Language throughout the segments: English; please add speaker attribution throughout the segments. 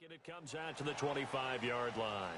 Speaker 1: And it comes out to the 25-yard line.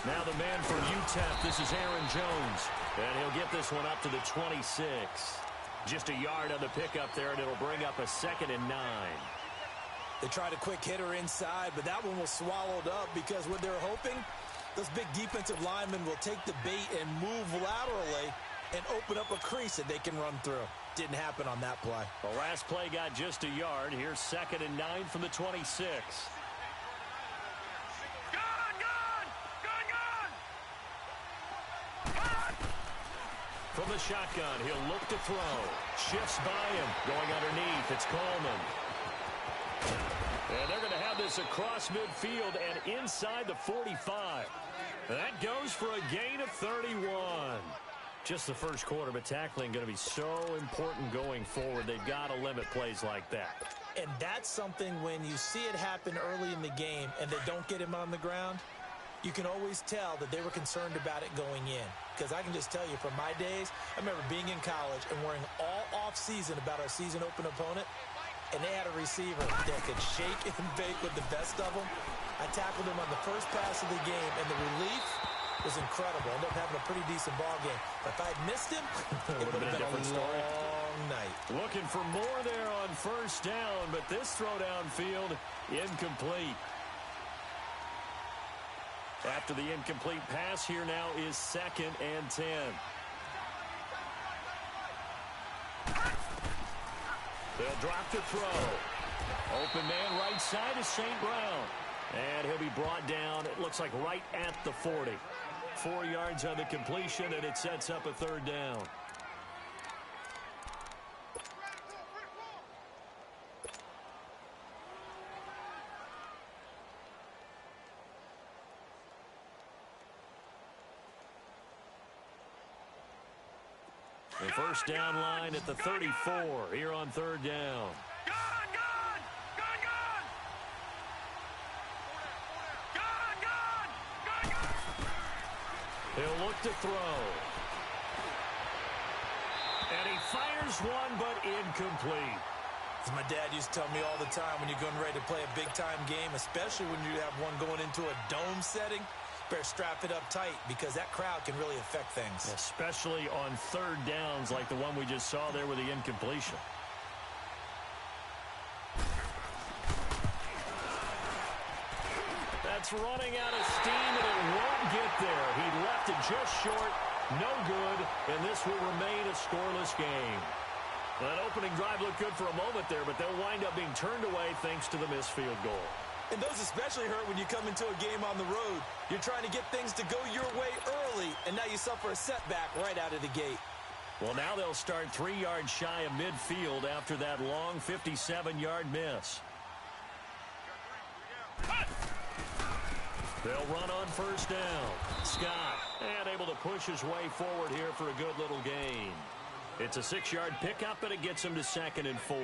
Speaker 1: Now the man for UTEP, this is Aaron Jones. And he'll get this one up to the 26. Just a yard on the pickup there, and it'll bring up a 2nd and 9.
Speaker 2: They tried a quick hitter inside, but that one was swallowed up because what they're hoping, those big defensive linemen will take the bait and move laterally and open up a crease that they can run through. Didn't happen on that play.
Speaker 1: The last play got just a yard. Here's 2nd and 9 from the 26. From the shotgun, he'll look to throw. Shifts by him. Going underneath, it's Coleman. And they're going to have this across midfield and inside the 45. That goes for a gain of 31. Just the first quarter, but tackling going to be so important going forward. They've got to limit plays like that.
Speaker 2: And that's something when you see it happen early in the game and they don't get him on the ground, you can always tell that they were concerned about it going in. Because I can just tell you from my days, I remember being in college and worrying all off-season about our season open opponent, and they had a receiver that could shake and bake with the best of them. I tackled him on the first pass of the game, and the relief was incredible. Ended up having a pretty decent ball game. But if I had missed him, it would have been a different story. Long night.
Speaker 1: Looking for more there on first down, but this throw downfield incomplete. After the incomplete pass, here now is 2nd and 10. They'll drop the throw. Open man right side is St. Brown. And he'll be brought down, it looks like right at the 40. 4 yards on the completion, and it sets up a 3rd down. The first down line at the 34 here on 3rd down. He'll look to throw. And he fires one, but incomplete.
Speaker 2: As my dad used to tell me all the time, when you're getting ready to play a big-time game, especially when you have one going into a dome setting, better strap it up tight because that crowd can really affect things.
Speaker 1: Especially on 3rd downs like the one we just saw there with the incompletion. That's running out of steam, and it won't get there. He left it just short, no good, and this will remain a scoreless game. That opening drive looked good for a moment there, but they'll wind up being turned away thanks to the missed field goal.
Speaker 2: And those especially hurt when you come into a game on the road. You're trying to get things to go your way early, and now you suffer a setback right out of the gate.
Speaker 1: Well, now they'll start 3 yards shy of midfield after that long 57-yard miss. They'll run on first down. Scott, and able to push his way forward here for a good little gain. It's a 6-yard pickup, and it gets him to 2nd and 4.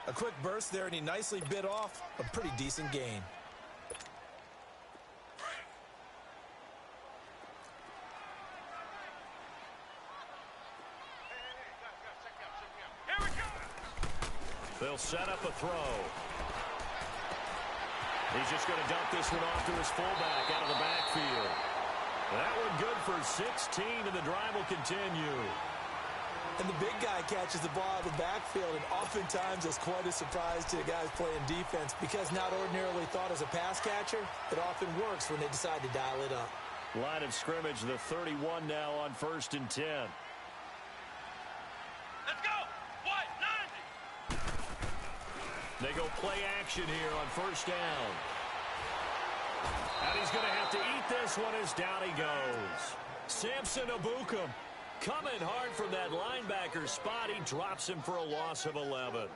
Speaker 2: A quick burst there, and he nicely bit off a pretty decent gain.
Speaker 1: They'll set up a throw. He's just going to dump this one off to his fullback out of the backfield. That one good for 16, and the drive will continue.
Speaker 2: And the big guy catches the ball out of the backfield, and oftentimes it's quite a surprise to the guys playing defense because not ordinarily thought as a pass catcher, it often works when they decide to dial it up.
Speaker 1: Line of scrimmage, the 31 now on 1st and 10.
Speaker 3: Let's go! What? 90!
Speaker 1: They go play action here on first down. And he's going to have to eat this one as down he goes. Samson Abukum Coming hard from that linebacker spot. He drops him for a loss of 11.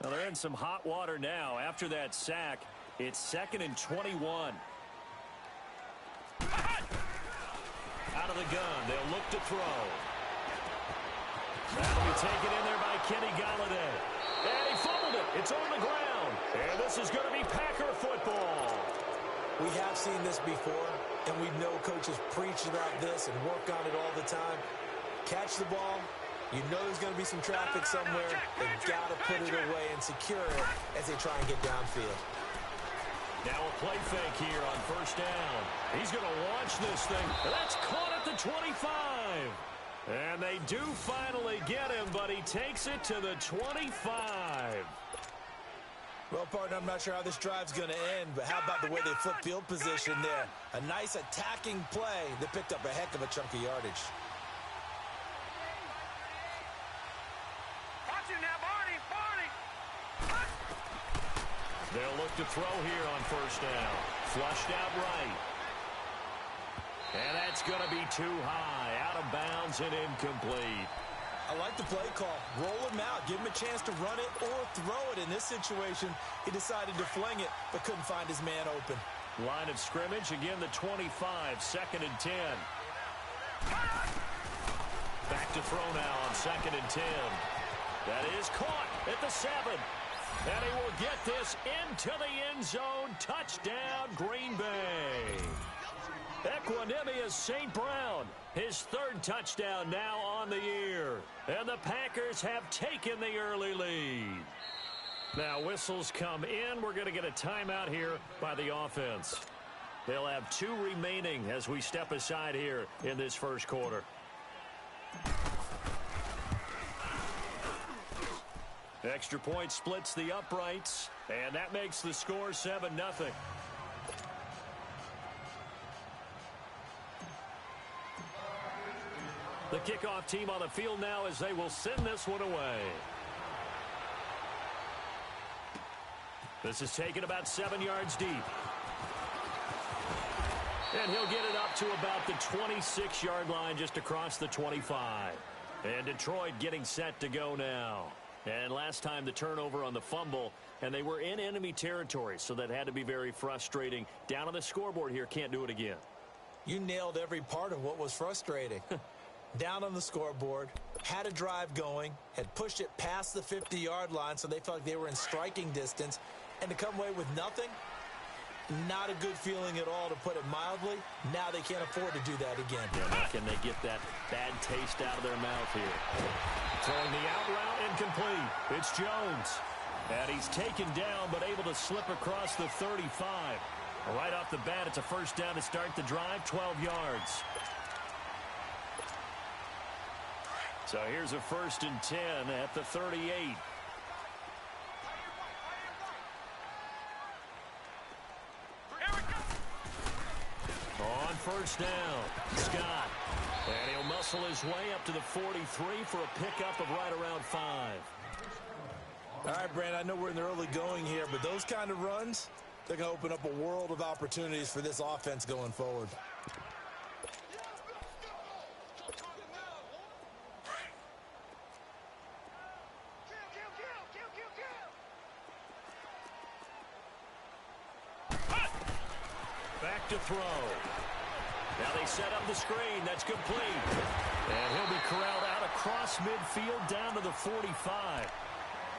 Speaker 1: Well, they're in some hot water now. After that sack, it's 2nd and 21. Out of the gun, they'll look to throw. That'll be taken in there by Kenny Galladay. And he fumbled it. It's on the ground. And this is going to be Packer football.
Speaker 2: We have seen this before, and we know coaches preach about this and work on it all the time. Catch the ball. You know there's going to be some traffic somewhere. They've got to put it away and secure it as they try and get downfield.
Speaker 1: Now a play fake here on 1st down. He's going to launch this thing. That's caught at the 25. And they do finally get him, but he takes it to the 25.
Speaker 2: Well, partner, I'm not sure how this drive's going to end, but how about the way they flip field position there? A nice attacking play that picked up a heck of a chunk of yardage.
Speaker 3: Watch him now, Barney!
Speaker 1: They'll look to throw here on 1st down. Flushed out right. And that's going to be too high. Out of bounds and incomplete.
Speaker 2: I like the play call. Roll him out. Give him a chance to run it or throw it. In this situation, he decided to fling it, but couldn't find his man open.
Speaker 1: Line of scrimmage, again the 25, 2nd and 10. Back to throw now on 2nd and 10. That is caught at the 7. And he will get this into the end zone. Touchdown, Green Bay. Equanimous St. Brown, his 3rd touchdown now on the year. And the Packers have taken the early lead. Now whistles come in. We're going to get a timeout here by the offense. They'll have 2 remaining as we step aside here in this 1st quarter. Extra point splits the uprights, and that makes the score 7-0. The kickoff team on the field now as they will send this one away. This is taken about 7 yards deep. And he'll get it up to about the 26-yard line just across the 25. And Detroit getting set to go now. And last time the turnover on the fumble, and they were in enemy territory, so that had to be very frustrating. Down on the scoreboard here, can't do it again.
Speaker 2: You nailed every part of what was frustrating. Down on the scoreboard, had a drive going, had pushed it past the 50-yard line, so they felt like they were in striking distance, and to come away with nothing, not a good feeling at all, to put it mildly. Now they can't afford to do that again.
Speaker 1: Yeah, now can they get that bad taste out of their mouth here? Throwing the out route incomplete. It's Jones. And he's taken down, but able to slip across the 35. Right off the bat, it's a 1st down to start the drive, 12 yards. So here's a 1st and 10 at the 38. On 1st down, Scott. And he'll muscle his way up to the 43 for a pickup of right around 5.
Speaker 2: All right, Brandon, I know we're in the early going here, but those kind of runs, they're going to open up a world of opportunities for this offense going forward.
Speaker 1: Back to throw. Now they set up the screen. That's complete. And he'll be corralled out across midfield down to the 45.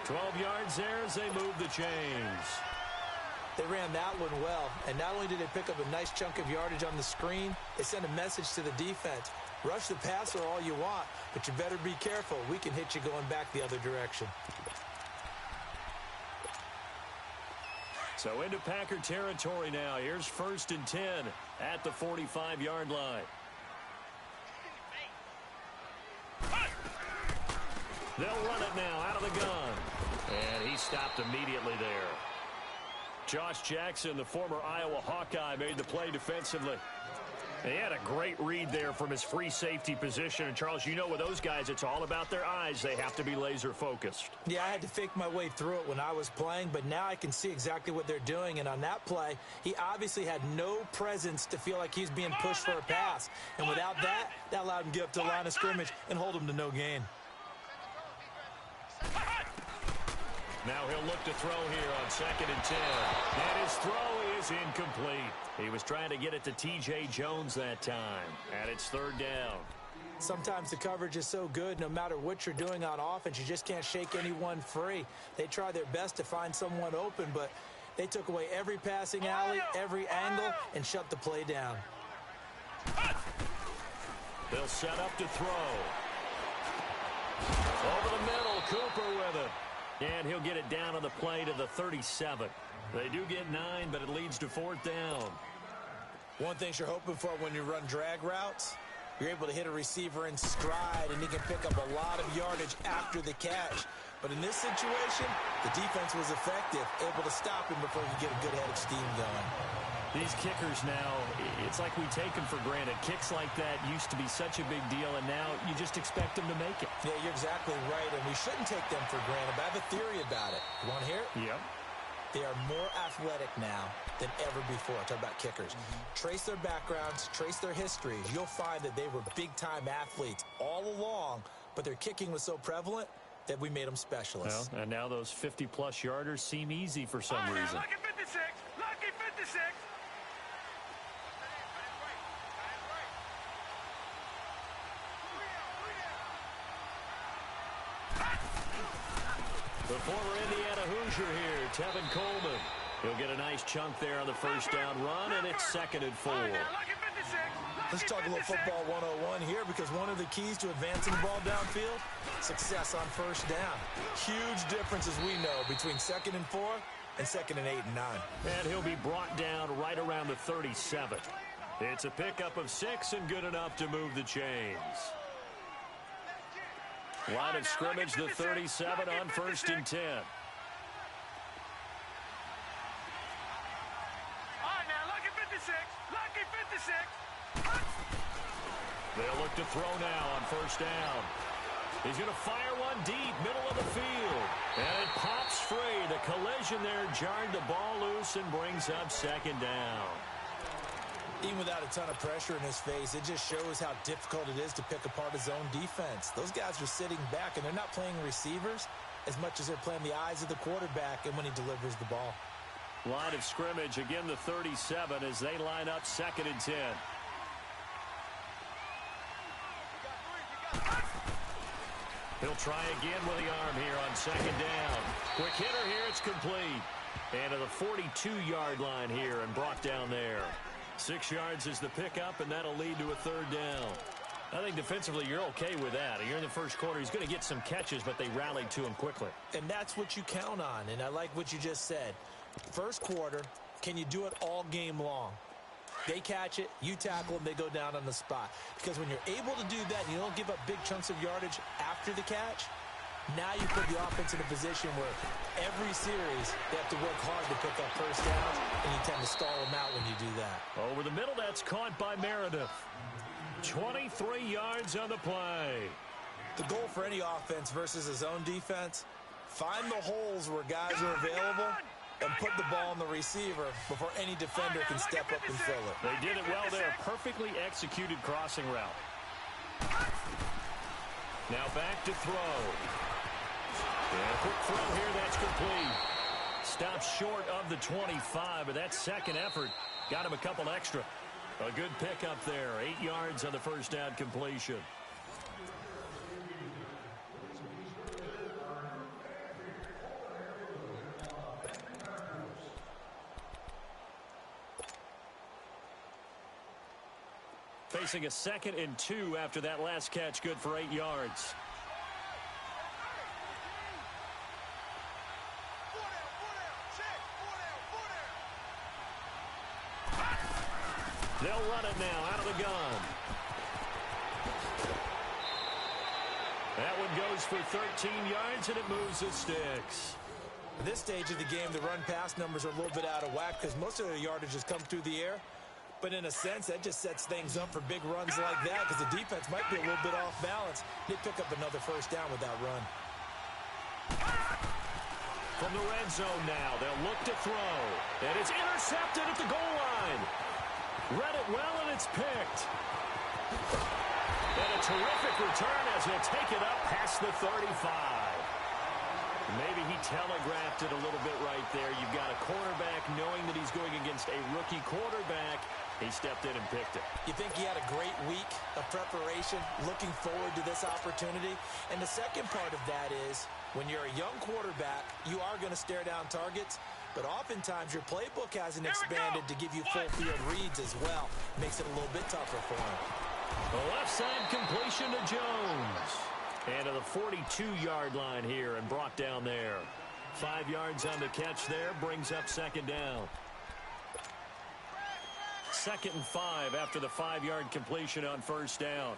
Speaker 1: 12 yards there as they move the chains.
Speaker 2: They ran that one well, and not only did they pick up a nice chunk of yardage on the screen, they sent a message to the defense. Rush the passer all you want, but you better be careful. We can hit you going back the other direction.
Speaker 1: So into Packer territory now. Here's 1st and 10 at the 45-yard line. They'll run it now out of the gun. And he stopped immediately there. Josh Jackson, the former Iowa Hawkeye, made the play defensively. He had a great read there from his free safety position. And, Charles, you know with those guys, it's all about their eyes. They have to be laser-focused.
Speaker 2: Yeah, I had to fake my way through it when I was playing, but now I can see exactly what they're doing. And on that play, he obviously had no presence to feel like he's being pushed for a pass. And without that, that allowed him to get up to the line of scrimmage and hold him to no gain.
Speaker 1: Now he'll look to throw here on 2nd and 10. And his throw is incomplete. He was trying to get it to T.J. Jones that time. And it's 3rd down.
Speaker 2: Sometimes the coverage is so good, no matter what you're doing on offense, you just can't shake anyone free. They try their best to find someone open, but they took away every passing alley, every angle, and shut the play down.
Speaker 1: They'll set up to throw. Over the middle, Cooper with it. And he'll get it down on the play to the 37. They do get 9, but it leads to 4th down.
Speaker 2: One thing you're hoping for when you run drag routes, you're able to hit a receiver in stride, and he can pick up a lot of yardage after the catch. But in this situation, the defense was effective, able to stop him before he could get a good head of steam going.
Speaker 1: These kickers now, it's like we take them for granted. Kicks like that used to be such a big deal, and now you just expect them to make it.
Speaker 2: Yeah, you're exactly right, and we shouldn't take them for granted, but I have a theory about it. You want to hear it?
Speaker 1: Yep.
Speaker 2: They are more athletic now than ever before. Talk about kickers. Trace their backgrounds, trace their histories. You'll find that they were big-time athletes all along, but their kicking was so prevalent that we made them specialists.
Speaker 1: Well, and now those 50-plus yarders seem easy for some reason.
Speaker 3: Lucky 56! Lucky 56!
Speaker 1: The former Indiana Hoosier here, Tevin Coleman. He'll get a nice chunk there on the 1st down run, and it's 2nd and 4.
Speaker 2: Let's talk a little football 101 here, because one of the keys to advancing the ball downfield, success on 1st down. Huge difference, as we know, between 2nd and 4 and 2nd and 8 and 9.
Speaker 1: And he'll be brought down right around the 37. It's a pickup of 6 and good enough to move the chains. Line of scrimmage, the 37 on 1st and 10.
Speaker 3: All right, now, lucky 56! Lucky 56!
Speaker 1: They'll look to throw now on 1st down. He's going to fire one deep, middle of the field. And it pops free. The collision there jarred the ball loose and brings up 2nd down.
Speaker 2: Even without a ton of pressure in his face, it just shows how difficult it is to pick apart his own defense. Those guys are sitting back, and they're not playing receivers as much as they're playing the eyes of the quarterback and when he delivers the ball.
Speaker 1: Line of scrimmage, again the 37 as they line up 2nd and 10. He'll try again with the arm here on 2nd down. Quick hitter here, it's complete. And to the 42-yard line here and brought down there. 6 yards is the pickup, and that'll lead to a 3rd down. I think defensively you're okay with that. You're in the 1st quarter. He's going to get some catches, but they rallied to him quickly.
Speaker 2: And that's what you count on, and I like what you just said. 1st quarter, can you do it all game long? They catch it, you tackle them, they go down on the spot. Because when you're able to do that and you don't give up big chunks of yardage after the catch, now you put the offense in a position where every series they have to work hard to pick up 1st downs, and you tend to stall them out when you do that.
Speaker 1: Over the middle, that's caught by Meredith. 23 yards on the play.
Speaker 2: The goal for any offense versus his own defense, find the holes where guys are available and put the ball on the receiver before any defender can step up and fill it.
Speaker 1: They did it well there. Perfectly executed crossing route. Now back to throw. And quick throw here, that's complete. Stops short of the 25, but that 2nd effort got him a couple extra. A good pickup there. 8 yards on the 1st down completion. Facing a 2nd and 2 after that last catch, good for 8 yards. They'll run it now out of the gun. That one goes for 13 yards, and it moves the sticks.
Speaker 2: At this stage of the game, the run-pass numbers are a little bit out of whack because most of their yardage has come through the air. But in a sense, that just sets things up for big runs like that because the defense might be a little bit off balance. They pick up another first down with that run.
Speaker 1: From the red zone now, they'll look to throw. And it's intercepted at the goal line. Read it well, and it's picked. And a terrific return as he'll take it up past the 35. Maybe he telegraphed it a little bit right there. You've got a cornerback knowing that he's going against a rookie quarterback. He stepped in and picked it.
Speaker 2: You think he had a great week of preparation, looking forward to this opportunity? And the second part of that is, when you're a young quarterback, you are going to stare down targets, but oftentimes your playbook hasn't expanded to give you full field reads as well. Makes it a little bit tougher for him.
Speaker 1: The left side completion to Jones. And to the 42-yard line here and brought down there. 5 yards on the catch there, brings up second down. 2nd and 5 after the 5-yard completion on first down.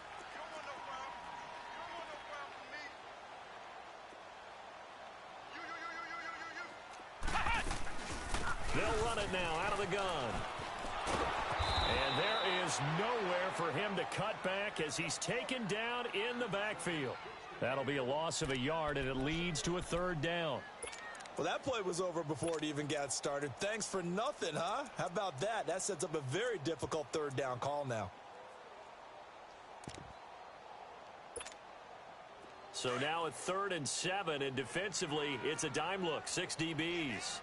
Speaker 1: They'll run it now out of the gun. And there is nowhere for him to cut back as he's taken down in the backfield. That'll be a loss of a yard, and it leads to a 3rd down.
Speaker 2: Well, that play was over before it even got started. Thanks for nothing, huh? How about that? That sets up a very difficult 3rd down call now.
Speaker 1: So now at 3rd and 7, and defensively, it's a dime look. 6 DBs.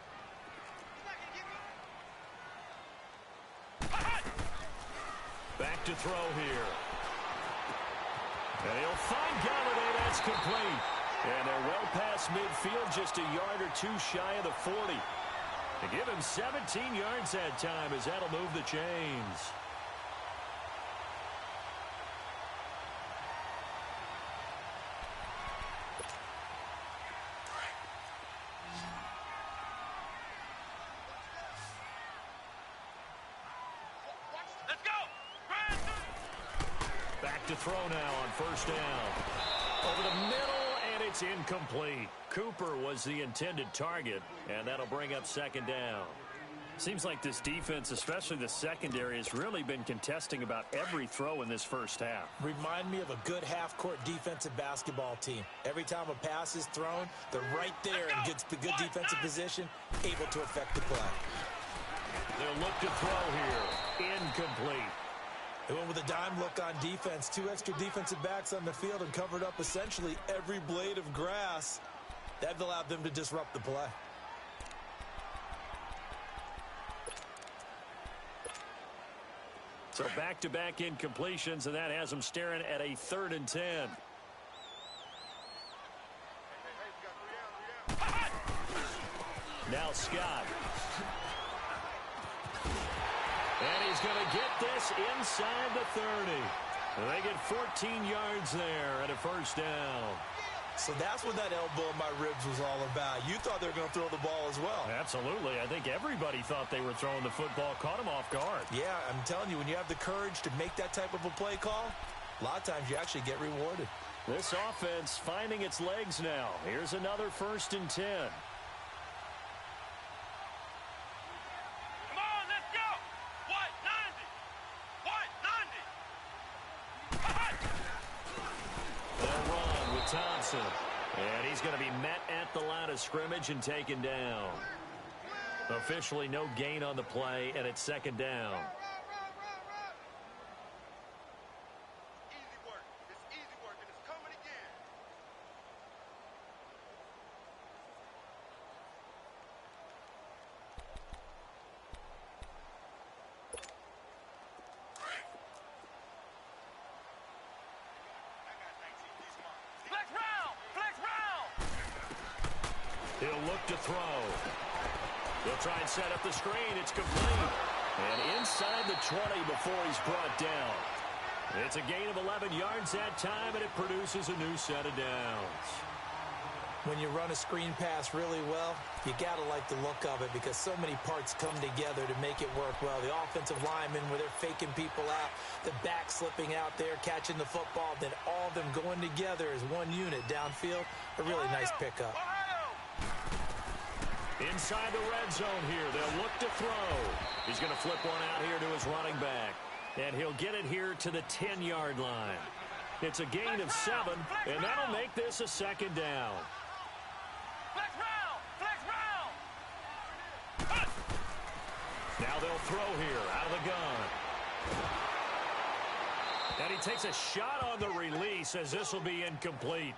Speaker 1: Back to throw here. And he'll find Galladay. That's complete. And they're well past midfield, just a yard or two shy of the 40. To give him 17 yards that time as that'll move the chains.
Speaker 3: Let's go.
Speaker 1: Back to throw now on first down. Over the middle, and it's incomplete. Cooper was the intended target, and that'll bring up second down. Seems like this defense, especially the secondary, has really been contesting about every throw in this first half.
Speaker 2: Remind me of a good half-court defensive basketball team. Every time a pass is thrown, they're right there in good defensive position, able to affect the play.
Speaker 1: They'll look to throw here. Incomplete.
Speaker 2: They went with a dime look on defense. 2 extra defensive backs on the field and covered up essentially every blade of grass. That allowed them to disrupt the play.
Speaker 1: So back-to-back incompletions, and that has them staring at a 3rd and 10. Now Scott. And he's going to get this inside the 30. And they get 14 yards there at a first down.
Speaker 2: So that's what that elbow in my ribs was all about. You thought they were going to throw the ball as well.
Speaker 1: Absolutely. I think everybody thought they were throwing the football, caught him off guard.
Speaker 2: Yeah, I'm telling you, when you have the courage to make that type of a play call, a lot of times you actually get rewarded.
Speaker 1: This offense finding its legs now. Here's another 1st and 10.
Speaker 3: Come on, let's go. What? 90. What? 90.
Speaker 1: They'll run with Thompson. And he's going to be met at the line of scrimmage and taken down. Officially no gain on the play, and it's second down.
Speaker 3: Easy work. It's easy work, and it's coming again. Flex round! Flex round!
Speaker 1: He'll look to throw. They'll try and set up the screen. It's complete. And inside the 20 before he's brought down. It's a gain of 11 yards that time, and it produces a new set of downs.
Speaker 2: When you run a screen pass really well, you got to like the look of it because so many parts come together to make it work well. The offensive linemen, where they're faking people out, the back slipping out there, catching the football, then all of them going together as one unit downfield. A really nice pickup.
Speaker 1: Inside the red zone here. They'll look to throw. He's going to flip one out here to his running back. And he'll get it here to the 10-yard line. It's a gain of 7, and that'll make this a second down.
Speaker 3: Flex round! Flex round!
Speaker 1: Now they'll throw here out of the gun. And he takes a shot on the release as this will be incomplete.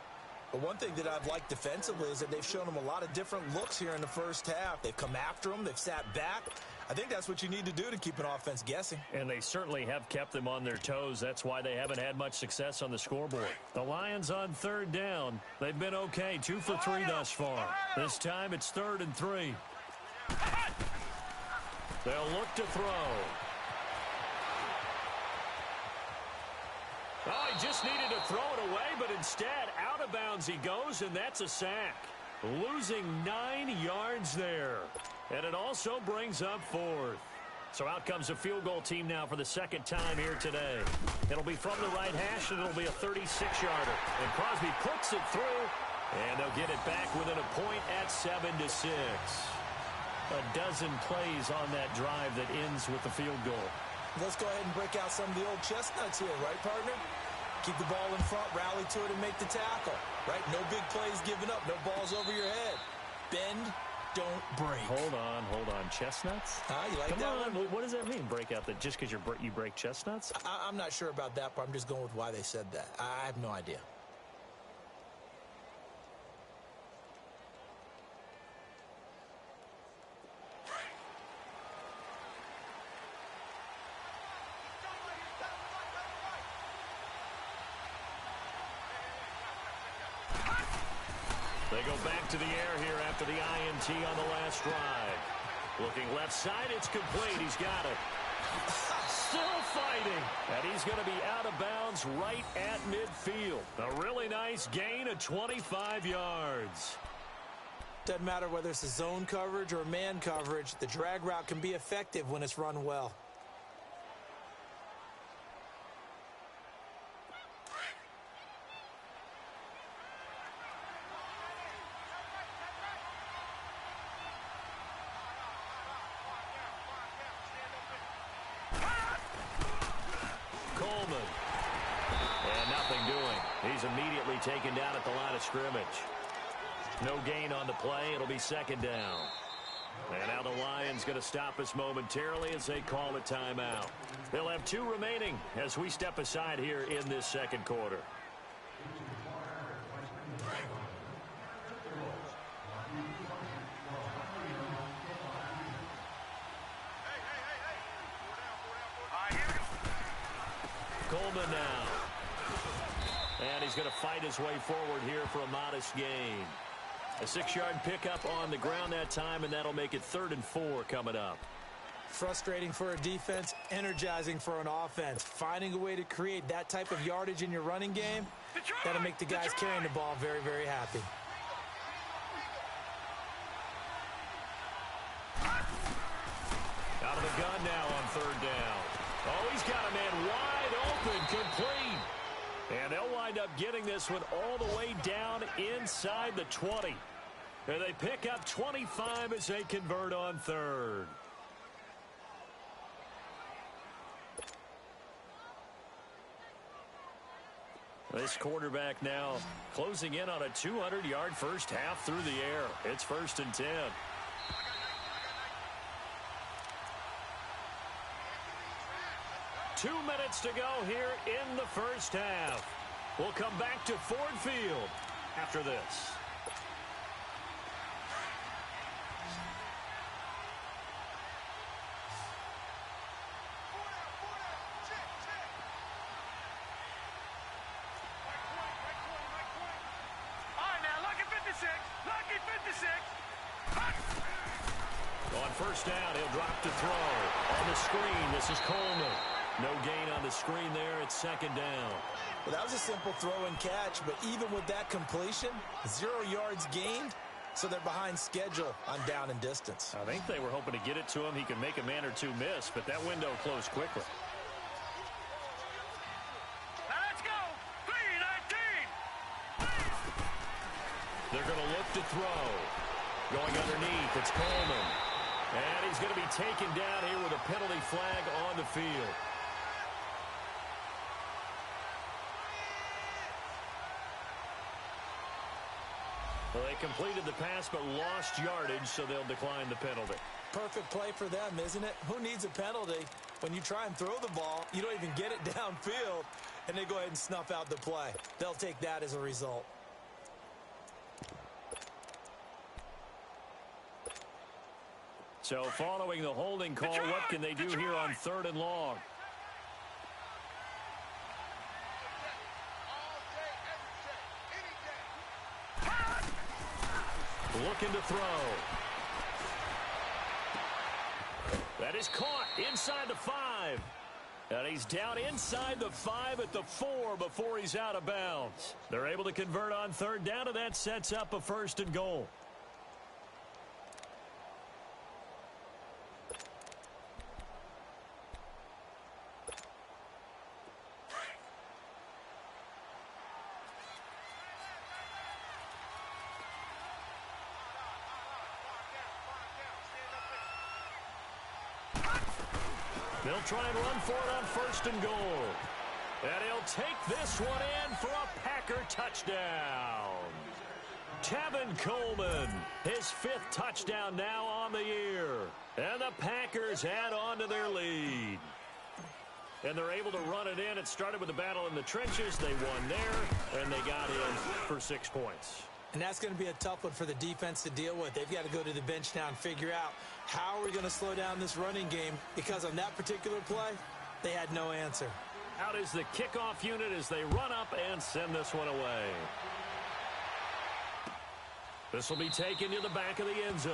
Speaker 2: But one thing that I've liked defensively is that they've shown him a lot of different looks here in the first half. They've come after him. They've sat back. I think that's what you need to do to keep an offense guessing.
Speaker 1: And they certainly have kept them on their toes. That's why they haven't had much success on the scoreboard. The Lions on third down. They've been okay, 2 for 3 thus far. This time it's 3rd and 3. They'll look to throw. Oh, he just needed to throw it away, but instead, out of bounds he goes, and that's a sack. Losing 9 yards there. And it also brings up 4th. So out comes a field goal team now for the second time here today. It'll be from the right hash, and it'll be a 36-yarder. And Crosby puts it through, and they'll get it back within a point at 7-6. A dozen plays on that drive that ends with the field goal.
Speaker 2: Let's go ahead and break out some of the old chestnuts here, right, partner? Keep the ball in front, rally to it, and make the tackle, right? No big plays given up, no balls over your head. Bend, don't break.
Speaker 1: Hold on. Chestnuts?
Speaker 2: You like
Speaker 1: Come
Speaker 2: that
Speaker 1: on.
Speaker 2: one?
Speaker 1: What does that mean, break out? That just because you break chestnuts?
Speaker 2: I'm not sure about that, but I'm just going with why they said that. I have no idea.
Speaker 1: They go back to the air here after the INT on the last drive. Looking left side, it's complete. He's got it. Still fighting. And he's going to be out of bounds right at midfield. A really nice gain of 25 yards.
Speaker 2: Doesn't matter whether it's a zone coverage or man coverage, the drag route can be effective when it's run well.
Speaker 1: He's immediately taken down at the line of scrimmage. No gain on the play. It'll be second down. And now the Lions going to stop us momentarily as they call a timeout. They'll have 2 remaining as we step aside here in this second quarter. Coleman now. And he's going to fight his way forward here for a modest gain. A 6-yard pickup on the ground that time, and that'll make it 3rd and 4 coming up.
Speaker 2: Frustrating for a defense, energizing for an offense. Finding a way to create that type of yardage in your running game, that'll make the guys carrying the ball very, very happy.
Speaker 1: Out of the gun now on 3rd down. Oh, he's got a man wide open, complete. And they'll wind up getting this one all the way down inside the 20. And they pick up 25 as they convert on 3rd. This quarterback now closing in on a 200-yard first half through the air. It's 1st and 10. Two minutes to go here in the first half. We'll come back to Ford Field after this.
Speaker 3: All right, now, lucky 56. Lucky 56.
Speaker 1: On 1st down, he'll drop to throw. On the screen, this is Coleman. No gain on the screen there. It's 2nd down.
Speaker 2: Well, that was a simple throw and catch, but even with that completion, 0 yards gained, so they're behind schedule on down and distance.
Speaker 1: I think they were hoping to get it to him. He could make a man or 2 miss, but that window closed quickly.
Speaker 3: Now let's go. 3-19.
Speaker 1: They're going to look to throw. Going underneath, it's Coleman. And he's going to be taken down here with a penalty flag on the field. Well, they completed the pass but lost yardage, so they'll decline the penalty.
Speaker 2: Perfect play for them, isn't it? Who needs a penalty? When you try and throw the ball, you don't even get it downfield, and they go ahead and snuff out the play. They'll take that as a result.
Speaker 1: So following the holding call, what can they do here on 3rd and long? Looking to throw. That is caught inside the 5. And he's down inside the 5 at the 4 before he's out of bounds. They're able to convert on 3rd down, and that sets up a 1st and goal. They'll try and run for it on 1st and goal. And he'll take this one in for a Packer touchdown. Tevin Coleman, his 5th touchdown now on the year. And the Packers add on to their lead. And they're able to run it in. It started with a battle in the trenches. They won there, and they got in for 6 points.
Speaker 2: And that's going to be a tough one for the defense to deal with. They've got to go to the bench now and figure out how are we going to slow down this running game, because on that particular play, they had no answer.
Speaker 1: Out is the kickoff unit as they run up and send this one away. This will be taken to the back of the end zone.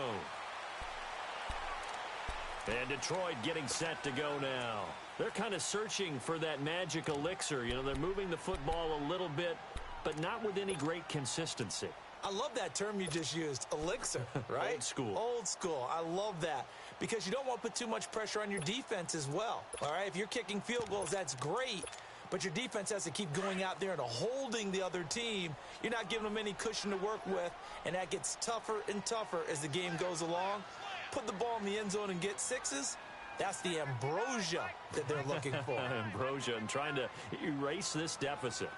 Speaker 1: And Detroit getting set to go now. They're kind of searching for that magic elixir. You know, they're moving the football a little bit, but not with any great consistency.
Speaker 2: I love that term you just used, elixir, right?
Speaker 1: Old school.
Speaker 2: Old school. I love that, because you don't want to put too much pressure on your defense as well. All right, if you're kicking field goals, that's great, but your defense has to keep going out there and holding the other team. You're not giving them any cushion to work with, and that gets tougher and tougher as the game goes along. Put the ball in the end zone and get 6s. That's the ambrosia that they're looking for.
Speaker 1: Ambrosia, and trying to erase this deficit.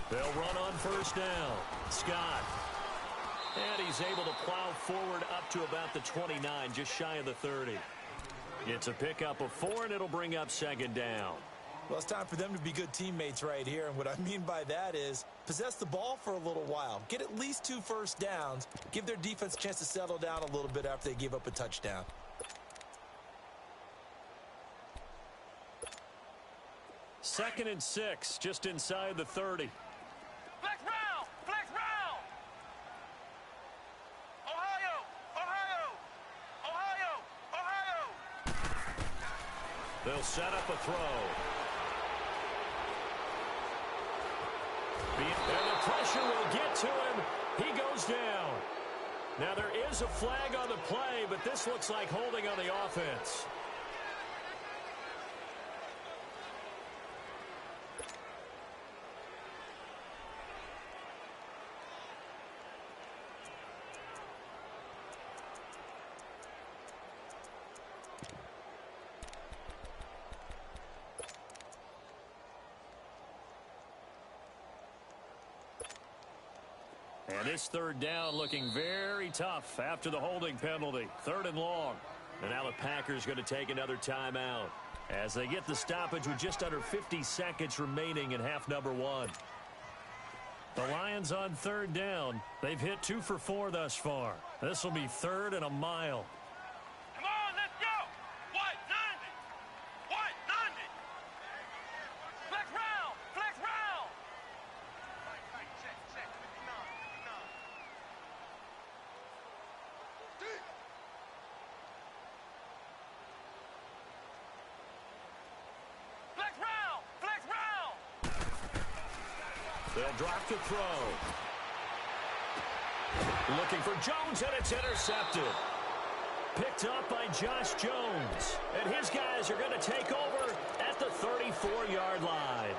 Speaker 1: They'll run on 1st down. Scott. And he's able to plow forward up to about the 29, just shy of the 30. It's a pickup of 4, and it'll bring up 2nd down.
Speaker 2: Well, it's time for them to be good teammates right here. And what I mean by that is possess the ball for a little while. Get at least 2 first downs. Give their defense a chance to settle down a little bit after they give up a touchdown.
Speaker 1: Second and 6, just inside the 30.
Speaker 3: Flex round! Flex round! Ohio! Ohio! Ohio! Ohio!
Speaker 1: They'll set up a throw. And the pressure will get to him. He goes down. Now there is a flag on the play, but this looks like holding on the offense. And this 3rd down looking very tough after the holding penalty. 3rd and long. And now the Packers going to take another timeout as they get the stoppage with just under 50 seconds remaining in half number 1. The Lions on 3rd down. They've hit 2 for 4 thus far. This will be 3rd and a mile.
Speaker 3: Come on, let's go! White, 90! White, 90! Flex round! Flex round! Check, check, 59, 59. Flex round! Flex round!
Speaker 1: They'll drop to throw. Looking for Jones, and it's intercepted. Picked up by Josh Jones. And his guys are going to take over at the 34-yard line.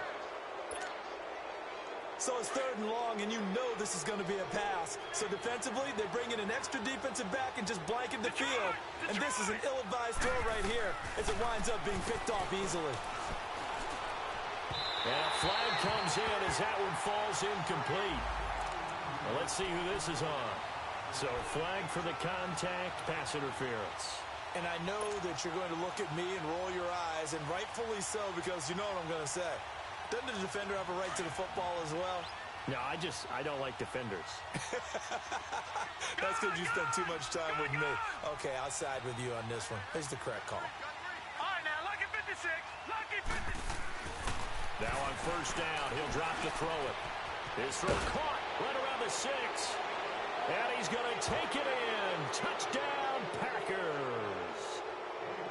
Speaker 2: So it's 3rd and long, and you know this is going to be a pass. So defensively, they bring in an extra defensive back and just blanket the field. And this is an ill-advised throw right here as it winds up being picked off easily.
Speaker 1: And a flag comes in as that one falls incomplete. Well, let's see who this is on. So flag for the contact, pass interference.
Speaker 2: And I know that you're going to look at me and roll your eyes, and rightfully so, because you know what I'm going to say. Doesn't the defender have a right to the football as well?
Speaker 1: No, I don't like defenders.
Speaker 2: That's because you spend too much time with me. Okay, I'll side with you on this one. Here's the correct call.
Speaker 3: All right, now, lucky 56. Lucky 56.
Speaker 1: Now on 1st down, he'll drop to throw it. His throw caught right around the 6. And he's going to take it in. Touchdown, Packers.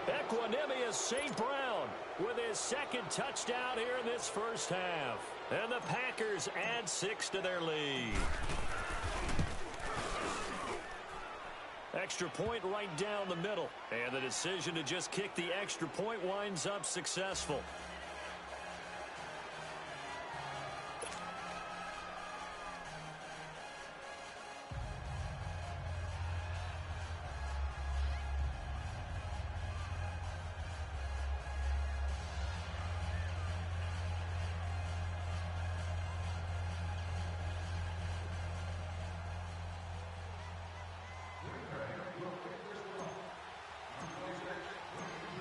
Speaker 1: Equanimous St. Brown with his 2nd touchdown here in this 1st half. And the Packers add 6 to their lead. Extra point right down the middle. And the decision to just kick the extra point winds up successful.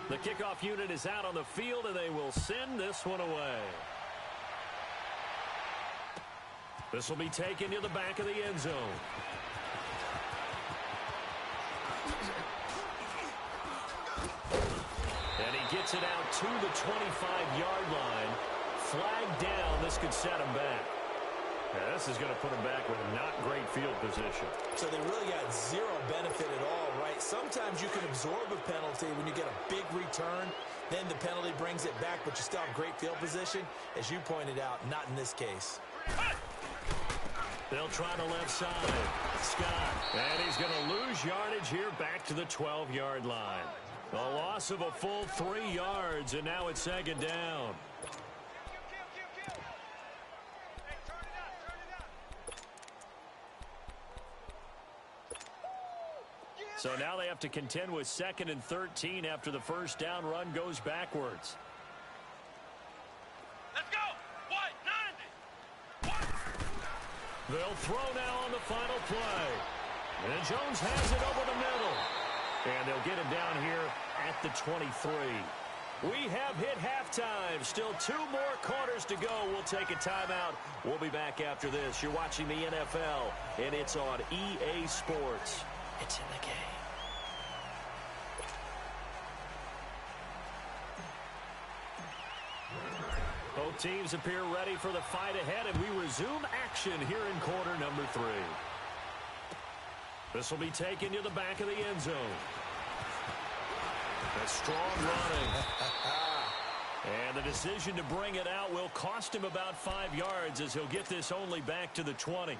Speaker 1: The kickoff unit is out on the field, and they will send this one away. This will be taken to the back of the end zone. And he gets it out to the 25-yard line. Flag down. This could set him back. Yeah, this is going to put him back with not great field position.
Speaker 2: So they really got zero benefit at all, right? Sometimes you can absorb a penalty when you get a big return. Then the penalty brings it back, but you still have great field position. As you pointed out, not in this case.
Speaker 1: They'll try the left side. Scott. And he's going to lose yardage here back to the 12-yard line. A loss of a full 3 yards, and now it's 2nd down. So now they have to contend with 2nd and 13 after the 1st down run goes backwards.
Speaker 3: Let's go. 190.
Speaker 1: They'll throw now on the final play. And Jones has it over the middle. And they'll get him down here at the 23. We have hit halftime. Still 2 more quarters to go. We'll take a timeout. We'll be back after this. You're watching the NFL, and it's on EA Sports. It's in the game. Both teams appear ready for the fight ahead, and we resume action here in quarter number 3. This will be taken to the back of the end zone. A strong running. And the decision to bring it out will cost him about 5 yards as he'll get this only back to the 20.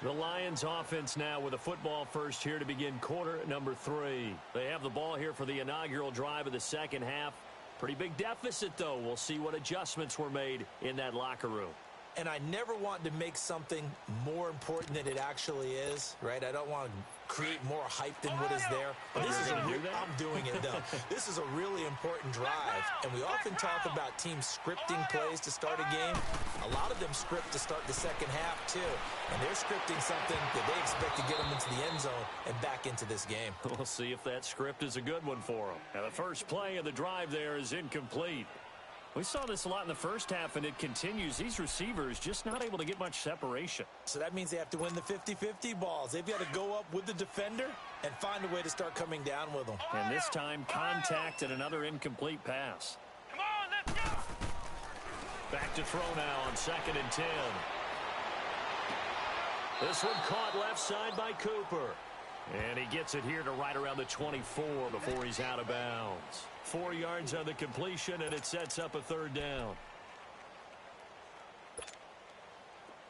Speaker 1: The Lions offense now with a football first here to begin quarter number 3. They have the ball here for the inaugural drive of the 2nd half. Pretty big deficit, though. We'll see what adjustments were made in that locker room.
Speaker 2: And I never want to make something more important than it actually is, right? I don't want to create more hype than what is there. But this is I'm doing it, though. This is a really important drive. And we often talk about teams scripting plays to start a game. A lot of them script to start the 2nd half, too. And they're scripting something that they expect to get them into the end zone and back into this game.
Speaker 1: We'll see if that script is a good one for them. Now, the first play of the drive there is incomplete. We saw this a lot in the 1st half, and it continues. These receivers just not able to get much separation.
Speaker 2: So that means they have to win the 50-50 balls. They've got to go up with the defender and find a way to start coming down with them.
Speaker 1: And this time, contact and another incomplete pass.
Speaker 3: Come on, let's go.
Speaker 1: Back to throw now on 2nd and 10. This one caught left side by Cooper. And he gets it here to right around the 24 before he's out of bounds. 4 yards on the completion, and it sets up a 3rd down.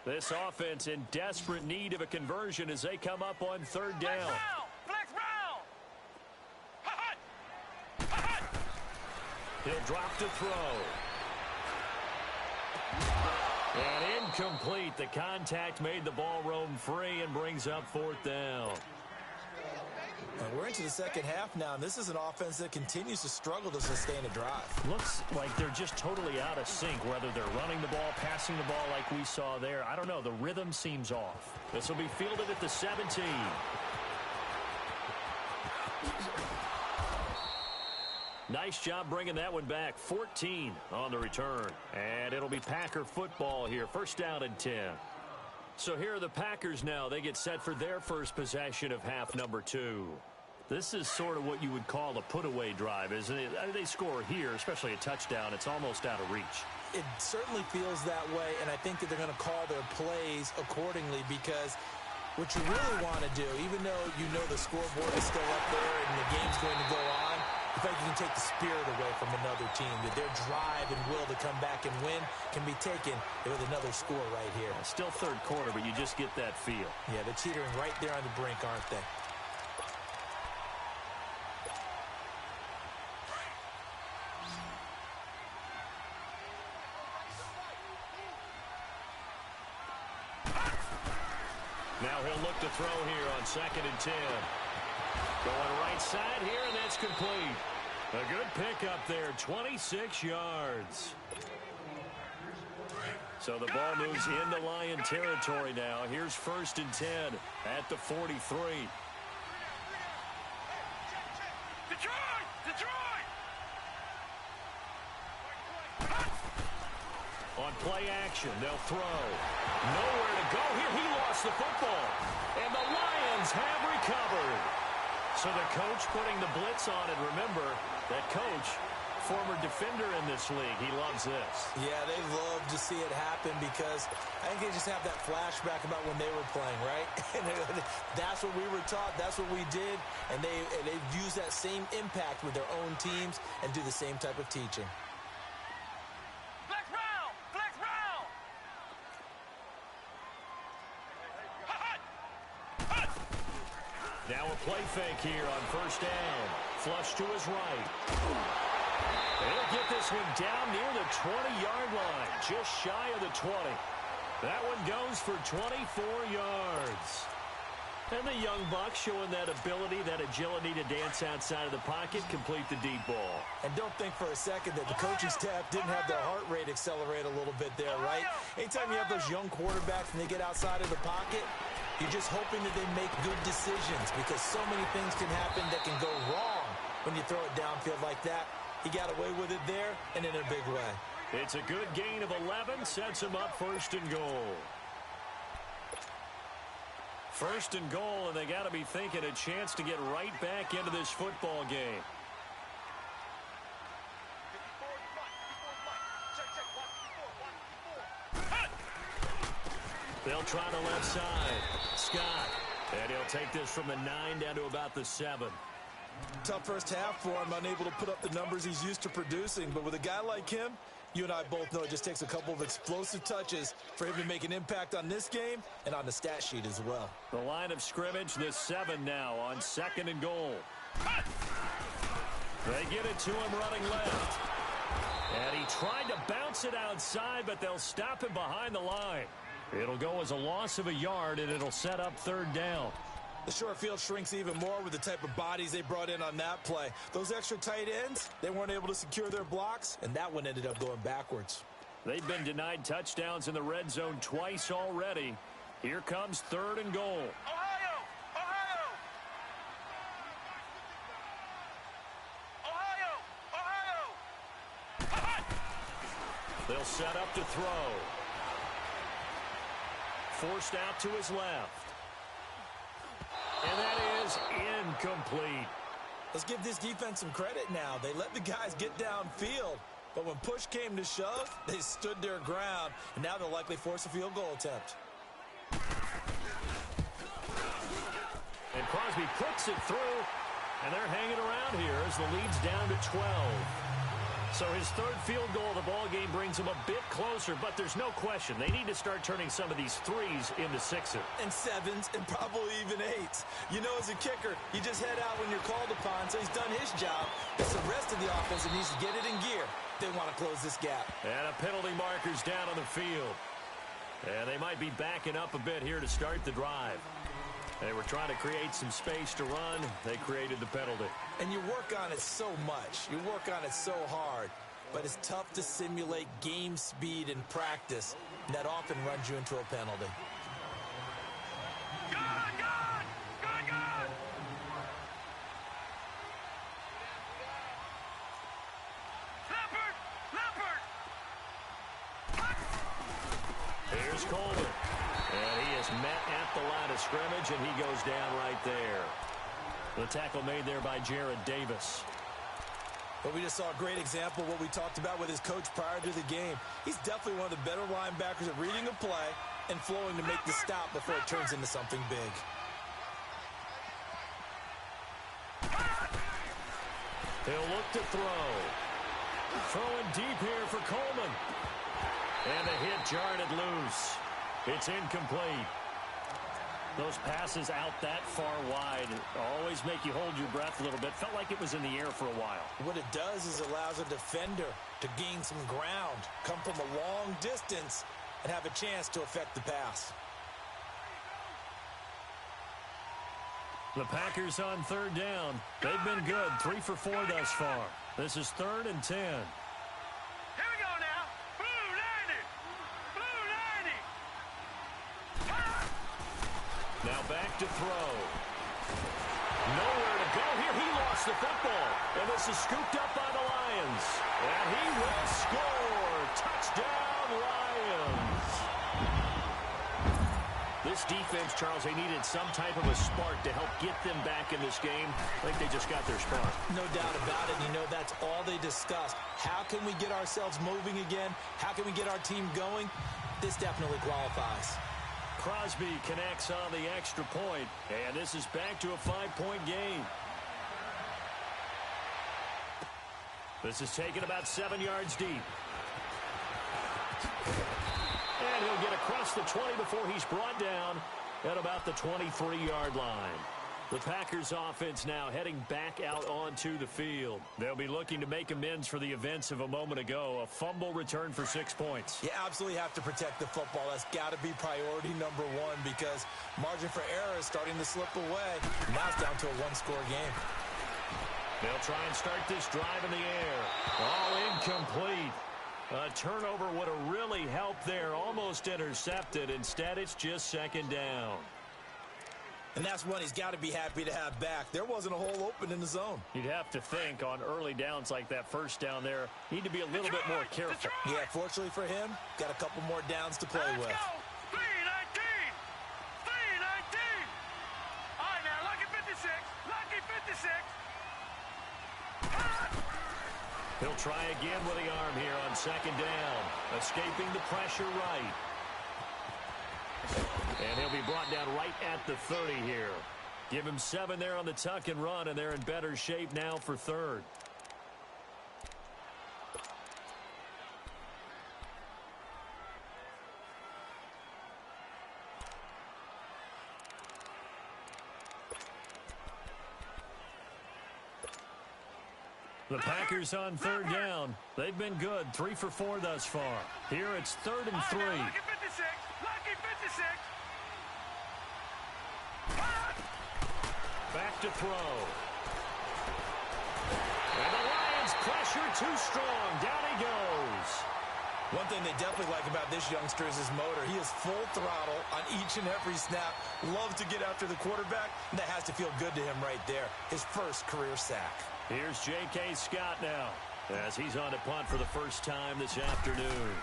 Speaker 1: This offense in desperate need of a conversion as they come up on 3rd down.
Speaker 3: Flex Brown.
Speaker 1: He'll drop to throw. And incomplete. The contact made the ball roam free and brings up fourth down.
Speaker 2: And we're into the second half now, and this is an offense that continues to struggle to sustain a drive.
Speaker 1: Looks like they're just totally out of sync, whether they're running the ball, passing the ball like we saw there. I don't know. The rhythm seems off. This will be fielded at the 17. Nice job bringing that one back. 14 on the return. And it'll be Packer football here. First down and 10. So here are the Packers now. They get set for their first possession of half number 2. This is sort of what you would call a put-away drive, isn't it? They score here, especially a touchdown. It's almost out of reach.
Speaker 2: It certainly feels that way, and I think that they're going to call their plays accordingly, because what you really want to do, even though you know the scoreboard is still up there and the game's going to go on, in fact, you can take the spirit away from another team, that their drive and will to come back and win can be taken with another score right here.
Speaker 1: Still third quarter, but you just get that feel.
Speaker 2: Yeah, they're teetering right there on the brink, aren't they?
Speaker 1: Now he'll look to throw here on 2nd and 10. Going right side here, and that's complete. A good pickup there, 26 yards. So the ball moves into Lion territory now. Here's 1st and 10 at the 43.
Speaker 3: Detroit! Detroit!
Speaker 1: On play action, they'll throw. Nowhere to go here. He lost the football. And the Lions have recovered. So the coach putting the blitz on, and remember, that coach, former defender in this league, he loves this.
Speaker 2: Yeah, they love to see it happen, because I think they just have that flashback about when they were playing, right? And that's what we were taught, that's what we did, and they've used that same impact with their own teams and do the same type of teaching.
Speaker 3: Flex round! Flex round! Hut! Hut!
Speaker 1: Now a play fake here on 1st down. Flush to his right. They'll get this one down near the 20-yard line, just shy of the 20. That one goes for 24 yards. And the young buck showing that ability, that agility to dance outside of the pocket, complete the deep ball.
Speaker 2: And don't think for a second that the coaching staff didn't have their heart rate accelerate a little bit there, right? Anytime you have those young quarterbacks and they get outside of the pocket, you're just hoping that they make good decisions, because so many things can happen that can go wrong when you throw it downfield like that. He got away with it there, and in a big way.
Speaker 1: It's a good gain of 11, sets him up 1st and goal. 1st and goal, and they got to be thinking a chance to get right back into this football game. They'll try the left side. Scott. And he'll take this from the 9 down to about the 7.
Speaker 2: Tough first half for him, unable to put up the numbers he's used to producing. But with a guy like him, you and I both know it just takes a couple of explosive touches for him to make an impact on this game and on the stat sheet as well.
Speaker 1: The line of scrimmage, the 7 now on 2nd and goal. They get it to him running left. And he tried to bounce it outside, but they'll stop him behind the line. It'll go as a loss of a yard, and it'll set up 3rd down.
Speaker 2: The short field shrinks even more with the type of bodies they brought in on that play. Those extra tight ends, they weren't able to secure their blocks, and that one ended up going backwards.
Speaker 1: They've been denied touchdowns in the red zone twice already. Here comes 3rd and goal.
Speaker 3: Ohio! Ohio! Ohio! Ohio! Hut!
Speaker 1: They'll set up to throw. Forced out to his left. And that is incomplete.
Speaker 2: Let's give this defense some credit now. They let the guys get downfield, but when push came to shove, they stood their ground, and now they'll likely force a field goal attempt.
Speaker 1: And Crosby puts it through, and they're hanging around here as the lead's down to 12. So his 3rd field goal of the ball game brings him a bit closer, but there's no question they need to start turning some of these 3s into 6s.
Speaker 2: And 7s, and probably even 8s. You know, as a kicker, you just head out when you're called upon, so he's done his job. It's the rest of the offense that needs to get it in gear. They want to close this gap.
Speaker 1: And a penalty marker's down on the field. And they might be backing up a bit here to start the drive. They were trying to create some space to run. They created the penalty.
Speaker 2: And you work on it so much. You work on it so hard. But it's tough to simulate game speed in practice. And that often runs you into a penalty.
Speaker 3: Good! Leopard!
Speaker 1: Here's Coleman. And he is met at the line of scrimmage, and he goes down right there. The tackle made there by Jared Davis.
Speaker 2: But we just saw a great example of what we talked about with his coach prior to the game. He's definitely one of the better linebackers at reading a play and flowing to make the stop before it turns into something big.
Speaker 1: He'll look to throw. Throwing deep here for Coleman. And the hit jarred it loose. It's incomplete. Those passes out that far wide always make you hold your breath a little bit. Felt like it was in the air for a while.
Speaker 2: What it does is allows a defender to gain some ground, come from a long distance, and have a chance to affect the pass.
Speaker 1: The Packers on third down. They've been good, 3 for 4 thus far. This is 3rd and 10.
Speaker 3: Here we go now. Blue 90.
Speaker 1: Now back to throw. Nowhere to go here. He lost the football. And this is scooped up by the Lions. And he will score. Touchdown, Lions. This defense, Charles, they needed some type of a spark to help get them back in this game. I think they just got their spark.
Speaker 2: No doubt about it. You know, that's all they discussed. How can we get ourselves moving again? How can we get our team going? This definitely qualifies.
Speaker 1: Crosby connects on the extra point, and this is back to a 5-point game. This is taken about 7 yards deep. And he'll get across the 20 before he's brought down at about the 23-yard line. The Packers offense now heading back out onto the field. They'll be looking to make amends for the events of a moment ago. A fumble return for 6 points.
Speaker 2: You absolutely have to protect the football. That's got to be priority number one because margin for error is starting to slip away. Now it's down to a one-score game.
Speaker 1: They'll try and start this drive in the air. All incomplete. A turnover would have really helped there. Almost intercepted. Instead, it's just 2nd down.
Speaker 2: And that's one he's got to be happy to have back. There wasn't a hole open in the zone.
Speaker 1: You'd have to think on early downs like that first down there, need to be a little bit more careful.
Speaker 2: Yeah, fortunately for him, got a couple more downs to play with.
Speaker 3: Let's go. 319. 319. All right, now, lucky 56. Lucky 56.
Speaker 1: He'll try again with the arm here on 2nd down. Escaping the pressure right. And he'll be brought down right at the 30 here. Give him 7 there on the tuck and run, and they're in better shape now for 3rd. The Packers on 3rd down. They've been good, 3 for 4 thus far. Here it's 3rd and 3.
Speaker 3: Lucky 56. Lucky 56.
Speaker 1: Back to throw. And the Lions pressure too strong. Down he goes.
Speaker 2: One thing they definitely like about this youngster is his motor. He is full throttle on each and every snap. Loves to get after the quarterback. And that has to feel good to him right there. His first career sack.
Speaker 1: Here's J.K. Scott now as he's on to punt for the first time this afternoon.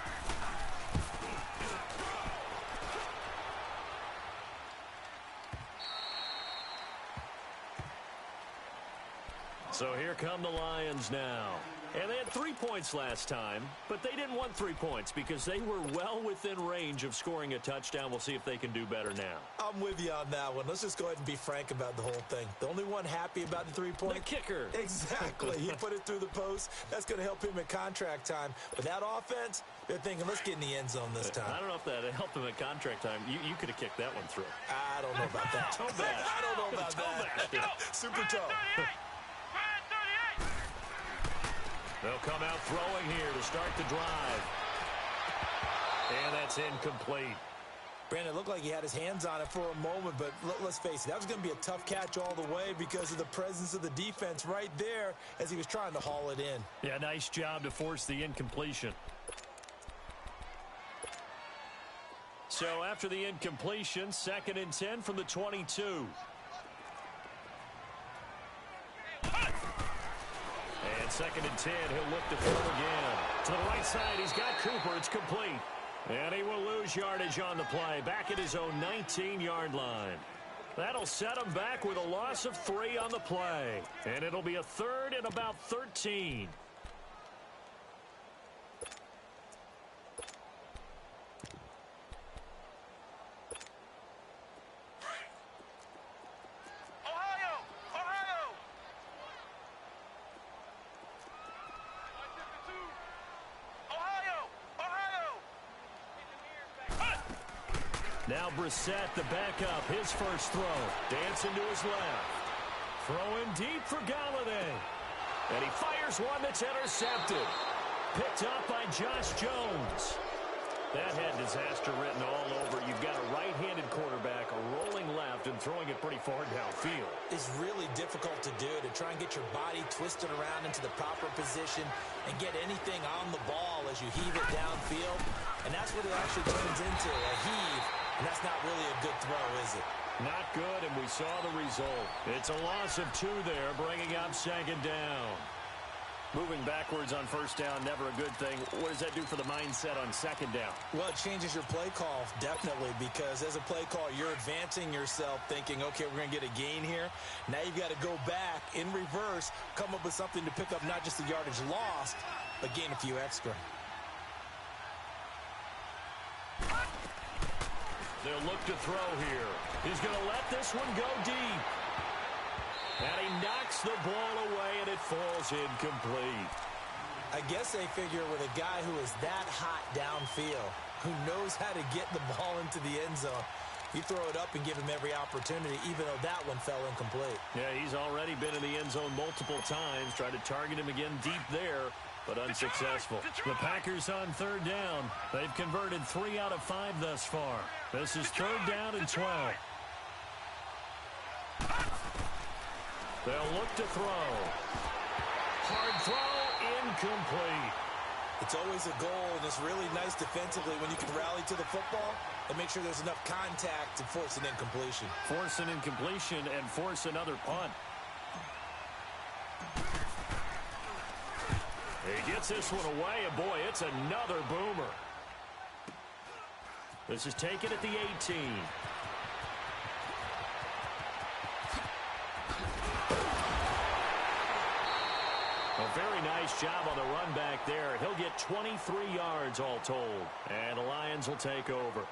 Speaker 1: So here come the Lions now. And they had 3 points last time, but they didn't want 3 points because they were well within range of scoring a touchdown. We'll see if they can do better now.
Speaker 2: I'm with you on that one. Let's just go ahead and be frank about the whole thing. The only one happy about the 3 points?
Speaker 1: The kicker.
Speaker 2: Exactly. He put it through the post. That's going to help him at contract time. With that offense, they're thinking, let's get in the end zone this time.
Speaker 1: I don't know if that helped him at contract time. You could have kicked that one through.
Speaker 2: I don't know about that.
Speaker 1: Toe bash.
Speaker 2: I don't know about that. Super toe.
Speaker 1: They'll come out throwing here to start the drive. And that's incomplete.
Speaker 2: Brandon, it looked like he had his hands on it for a moment, but let's face it, that was going to be a tough catch all the way because of the presence of the defense right there as he was trying to haul it in.
Speaker 1: Yeah, nice job to force the incompletion. So after the incompletion, 2nd and 10 from the 22. And 2nd and 10, he'll look to throw again. To the right side, he's got Cooper. It's complete. And he will lose yardage on the play, back at his own 19-yard line. That'll set him back with a loss of 3 on the play. And it'll be a 3rd and about 13. Now Brissett, the backup, his first throw. Dancing to his left. Throwing deep for Galladay. And he fires one that's intercepted. Picked up by Josh Jones. That had disaster written all over. You've got a right-handed quarterback rolling left and throwing it pretty far downfield.
Speaker 2: It's really difficult to do, to try and get your body twisted around into the proper position and get anything on the ball as you heave it downfield. And that's what it actually turns into, a heave. And that's not really a good throw, is it?
Speaker 1: Not good, and we saw the result. It's a loss of 2 there, bringing up 2nd down. Moving backwards on 1st down, never a good thing. What does that do for the mindset on 2nd down?
Speaker 2: Well, it changes your play call, definitely, because as a play call, you're advancing yourself thinking, okay, we're going to get a gain here. Now you've got to go back in reverse, come up with something to pick up not just the yardage lost, but gain a few extra.
Speaker 1: They'll look to throw here. He's going to let this one go deep. And he knocks the ball away, and it falls incomplete.
Speaker 2: I guess they figure with a guy who is that hot downfield, who knows how to get the ball into the end zone, you throw it up and give him every opportunity, even though that one fell incomplete.
Speaker 1: Yeah, he's already been in the end zone multiple times. Tried to target him again deep there, but unsuccessful. The Packers on 3rd down. They've converted 3 out of 5 thus far. This is 3rd down and 12. They'll look to throw. Hard throw, incomplete.
Speaker 2: It's always a goal, and it's really nice defensively when you can rally to the football and make sure there's enough contact to force an incompletion.
Speaker 1: Force an incompletion and force another punt. He gets this one away, and boy, it's another boomer. This is taken at the 18. A very nice job on the run back there. He'll get 23 yards all told. And the Lions will take over.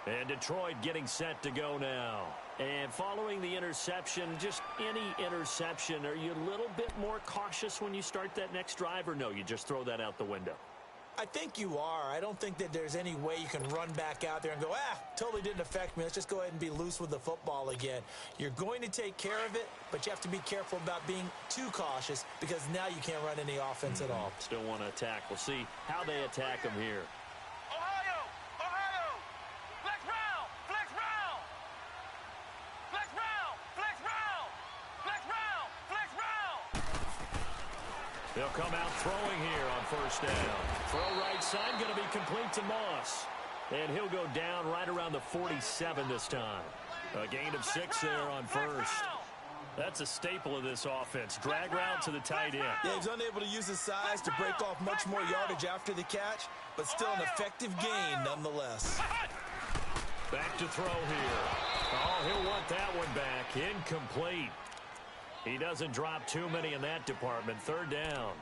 Speaker 1: And Detroit getting set to go now. And following the interception, just any interception, are you a little bit more cautious when you start that next drive, or no, you just throw that out the window?
Speaker 2: I think you are. I don't think that there's any way you can run back out there and go, totally didn't affect me. Let's just go ahead and be loose with the football again. You're going to take care of it, but you have to be careful about being too cautious because now you can't run any offense at all.
Speaker 1: Still want to attack. We'll see how they attack them here. They'll come out throwing here on 1st down. Throw right side, going to be complete to Moss. And he'll go down right around the 47 this time. A gain of 6 there on 1st. That's a staple of this offense. Drag route to the tight end.
Speaker 2: Yeah, he's unable to use his size to break off much more yardage after the catch, but still an effective gain nonetheless.
Speaker 1: Back to throw here. Oh, he'll want that one back. Incomplete. He doesn't drop too many in that department. 3rd down.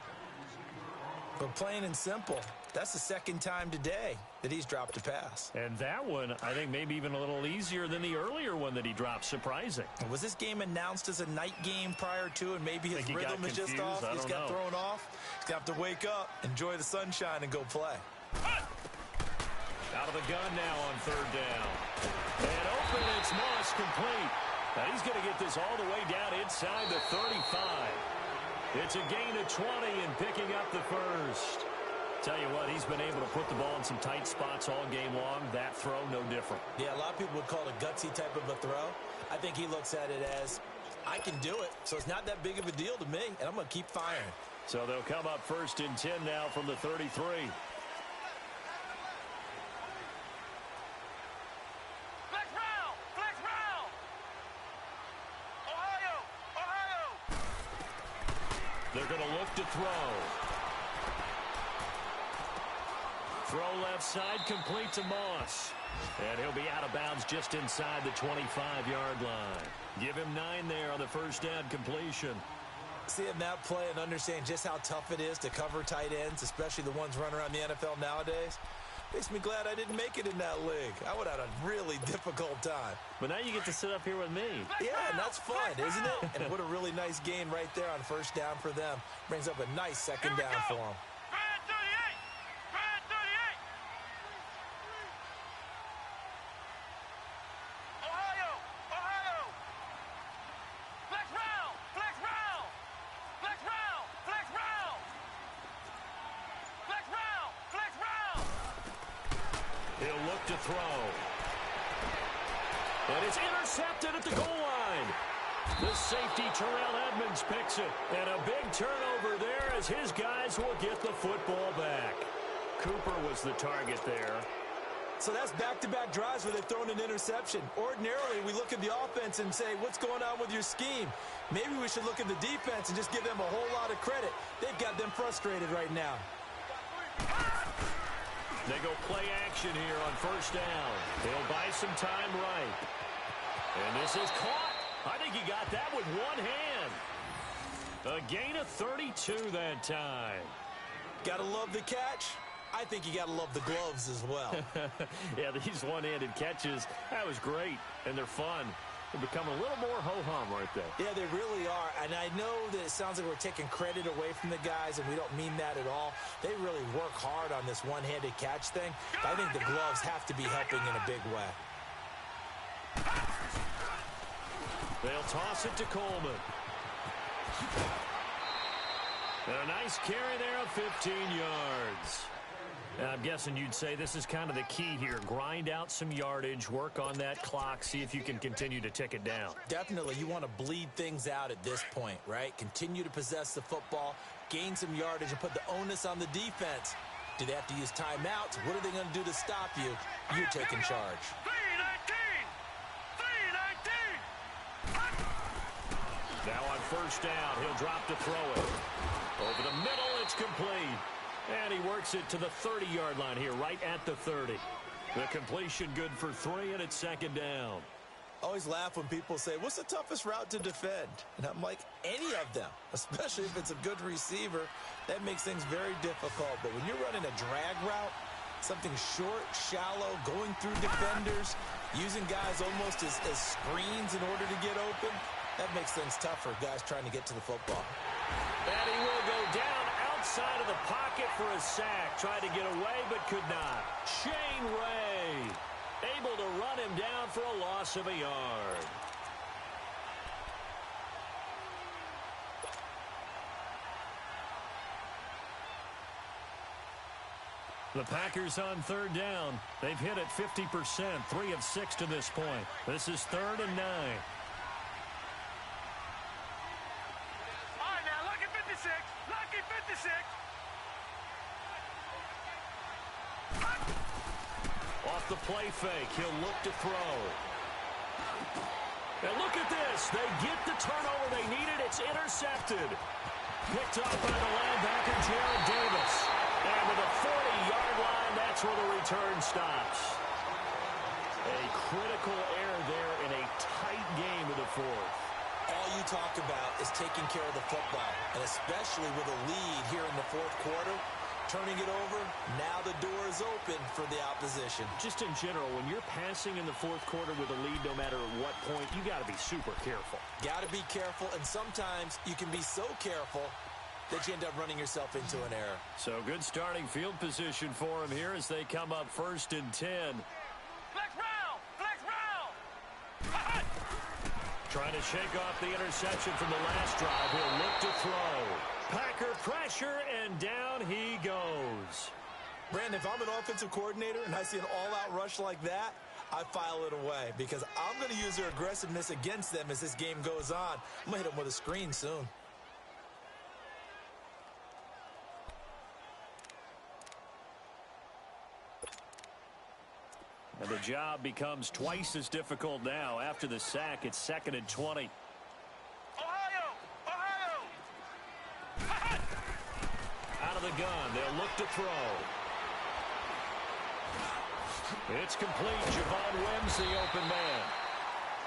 Speaker 2: But plain and simple, that's the 2nd time today that he's dropped a pass.
Speaker 1: And that one, I think, maybe even a little easier than the earlier one that he dropped. Surprising.
Speaker 2: Was this game announced as a night game prior to, and maybe his rhythm is just off? He's got thrown off. He's going to have to wake up, enjoy the sunshine, and go play.
Speaker 1: Out of the gun now on 3rd down. And open, it's Moss, complete. Now he's going to get this all the way down inside the 35. It's a gain of 20 and picking up the 1st. Tell you what, he's been able to put the ball in some tight spots all game long. That throw, no different.
Speaker 2: Yeah, a lot of people would call it a gutsy type of a throw. I think he looks at it as, I can do it, so it's not that big of a deal to me, and I'm going to keep firing.
Speaker 1: So they'll come up 1st and 10 now from the 33.
Speaker 3: Flex round! Flex round! Ohio! Ohio!
Speaker 1: They're going to look to throw. Throw left side, complete to Moss. And he'll be out of bounds just inside the 25-yard line. Give him 9 there on the first down completion.
Speaker 2: Seeing that play and understand just how tough it is to cover tight ends, especially the ones running around the NFL nowadays, makes me glad I didn't make it in that league. I would have had a really difficult time.
Speaker 1: But now you get to sit up here with me.
Speaker 2: Yeah, and that's fun, isn't it? And what a really nice gain right there on first down for them. Brings up a nice second down for them.
Speaker 3: Grand 38! Grand 38! Ohio! Ohio! Flex round! Flex round! Flex round! Flex round! Flex round! Flex round!
Speaker 1: He'll look to throw. And it's intercepted at the goal line. The safety, Terrell Edmonds, picks it. And a big turnover there as his guys will get the football back. Cooper was the target there.
Speaker 2: So that's back-to-back drives where they've thrown an interception. Ordinarily, we look at the offense and say, what's going on with your scheme? Maybe we should look at the defense and just give them a whole lot of credit. They've got them frustrated right now.
Speaker 1: They go play action here on first down. They'll buy some time right. And this is caught. I think he got that with one hand. A gain of 32 that time.
Speaker 2: Gotta love the catch. I think you gotta love the gloves as well.
Speaker 1: Yeah, these one-handed catches, that was great, and they're fun. They become a little more ho-hum right there.
Speaker 2: Yeah, they really are. And I know that it sounds like we're taking credit away from the guys, and we don't mean that at all. They really work hard on this one-handed catch thing. But I think the gloves have to be helping in a big way.
Speaker 1: They'll toss it to Coleman. And a nice carry there of 15 yards. And I'm guessing you'd say this is kind of the key here. Grind out some yardage, work on that clock, see if you can continue to tick it down.
Speaker 2: Definitely, you want to bleed things out at this point, right? Continue to possess the football, gain some yardage, and put the onus on the defense. Do they have to use timeouts? What are they going to do to stop you? You're taking charge.
Speaker 3: 3-19! 3-19!
Speaker 1: Now on first down, he'll drop to throw it. Over the middle, it's complete. And he works it to the 30-yard line here, right at the 30. The completion good for 3, and it's second down.
Speaker 2: I always laugh when people say, what's the toughest route to defend? And I'm like, any of them, especially if it's a good receiver. That makes things very difficult. But when you're running a drag route, something short, shallow, going through defenders, using guys almost as screens in order to get open, that makes things tough for guys trying to get to the football.
Speaker 1: And he will go down outside of the pocket for a sack. Tried to get away, but could not. Shane Ray able to run him down for a loss of a yard. The Packers on third down. They've hit it 50%, 3 of 6 to this point. This is 3rd and 9.
Speaker 3: All right, now, lucky 56. Lucky 56.
Speaker 1: Off the play fake, he'll look to throw. And look at this. They get the turnover they needed. It's intercepted. Picked up by the linebacker, Jared Davis. And with a 40-yard line, that's where the return stops. A critical error there in a tight game of the fourth.
Speaker 2: All you talk about is taking care of the football, and especially with a lead here in the fourth quarter, turning it over, now the door is open for the opposition.
Speaker 1: Just in general, when you're passing in the fourth quarter with a lead, no matter what point, you got to be super careful.
Speaker 2: Got to be careful, and sometimes you can be so careful that you end up running yourself into an error.
Speaker 1: So good starting field position for him here as they come up 1st and 10.
Speaker 3: Flex round! Flex round!
Speaker 1: Trying to shake off the interception from the last drive. He'll look to throw. Packer pressure, and down he goes.
Speaker 2: Brandon, if I'm an offensive coordinator and I see an all-out rush like that, I file it away because I'm going to use their aggressiveness against them as this game goes on. I'm going to hit them with a screen soon.
Speaker 1: And the job becomes twice as difficult now. After the sack, it's 2nd and 20.
Speaker 3: Ohio!
Speaker 1: Out of the gun, they'll look to throw. It's complete. Javon Wims, the open man.